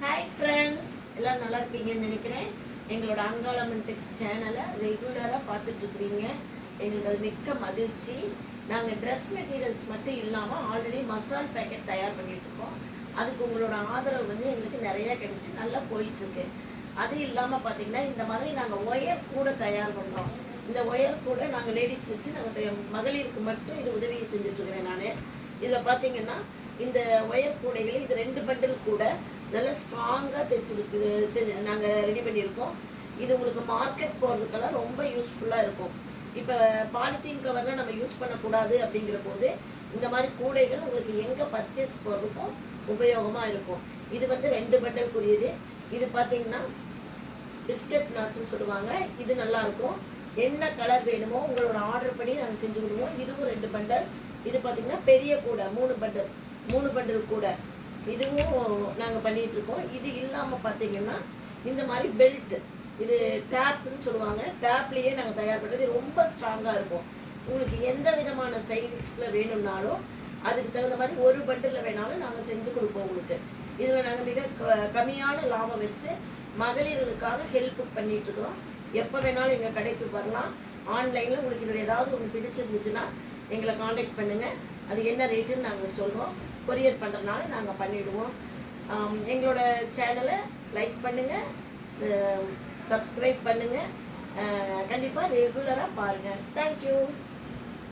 Hi friends, எல்லாம் நல்லா இருப்பீங்கன்னு நினைக்கிறேன். எங்களோட அங்காளம்மன் டெக்ஸ் சேனலை ரெகுலராக பார்த்துட்ருக்குறீங்க. எங்களுக்கு அது மிக்க மகிழ்ச்சி. நாங்கள் ட்ரெஸ் மெட்டீரியல்ஸ் மட்டும் இல்லாமல் ஆல்ரெடி மசால் பேக்கெட் தயார் பண்ணிகிட்ருக்கோம். அதுக்கு உங்களோட ஆதரவு வந்து எங்களுக்கு நிறையா கிடைச்சி நல்லா போயிட்டுருக்கு. அது இல்லாமல் பார்த்திங்கன்னா இந்த மாதிரி நாங்கள் ஒயர் கூட தயார் பண்ணுறோம். இந்த ஒயர் கூட நாங்கள் லேடிஸ் வச்சு நாங்கள் மகளிருக்கு மட்டும் இது உதவி செஞ்சிட்ருக்கிறேன் நான். இதில் பார்த்திங்கன்னா இந்த ஒயர் கூடைகளை இது 2 பண்டில் கூட நல்லா ஸ்ட்ராங்காக தைச்சிருக்கு நாங்கள் ரெடி பண்ணியிருக்கோம். இது உங்களுக்கு மார்க்கெட் போகிறதுக்கெல்லாம் ரொம்ப யூஸ்ஃபுல்லாக இருக்கும். இப்போ பாலித்தீன் கவர்லாம் நம்ம யூஸ் பண்ணக்கூடாது அப்படிங்கிற போது இந்த மாதிரி கூடைகள் உங்களுக்கு எங்கே பர்ச்சேஸ் போகிறதுக்கும் உபயோகமாக இருக்கும். இது வந்து 2 பண்டலுக்குரியது. இது பார்த்தீங்கன்னா பிஸ்கட் நாட்டுன்னு சொல்லுவாங்க. இது நல்லாயிருக்கும். என்ன கலர் வேணுமோ உங்களோட ஆர்டர் பண்ணி நாங்கள் செஞ்சு கொடுவோம். இதுவும் 2 பண்டல். இது பார்த்திங்கன்னா பெரிய கூடை 3 பண்டல் கூட இதுவும் நாங்கள் பண்ணிகிட்ருக்கோம். இது இல்லாமல் பார்த்தீங்கன்னா இந்த மாதிரி பெல்ட், இது டேப்னு சொல்லுவாங்க. டேப்லேயே நாங்கள் தயார் பண்ணுறது ரொம்ப ஸ்ட்ராங்காக இருக்கும். உங்களுக்கு எந்த விதமான சைஸில் வேணும்னாலும் அதுக்கு தகுந்த மாதிரி ஒரு பண்டில் வேணாலும் நாங்கள் செஞ்சு கொடுப்போம் உங்களுக்கு. இதில் நாங்கள் மிக கம்மியான லாபம் வச்சு மகளிர்களுக்காக ஹெல்ப் பண்ணிகிட்ருக்குறோம். எப்போ வேணாலும் எங்கள் கடைக்கு வரலாம். ஆன்லைனில் உங்களுக்கு இதில் ஏதாவது ஒன்று பிடிச்சிருந்துச்சுன்னா எங்களை காண்டாக்ட் பண்ணுங்கள். அது என்ன ரேட்டுன்னு நாங்கள் சொல்கிறோம். கொரியர் பண்ணுறதுனால நாங்கள் பண்ணிவிடுவோம். எங்களோட சேனலை லைக் பண்ணுங்கள், சப்ஸ்கிரைப் பண்ணுங்கள். கண்டிப்பாக ரெகுலராக பாருங்கள். தேங்க்யூ.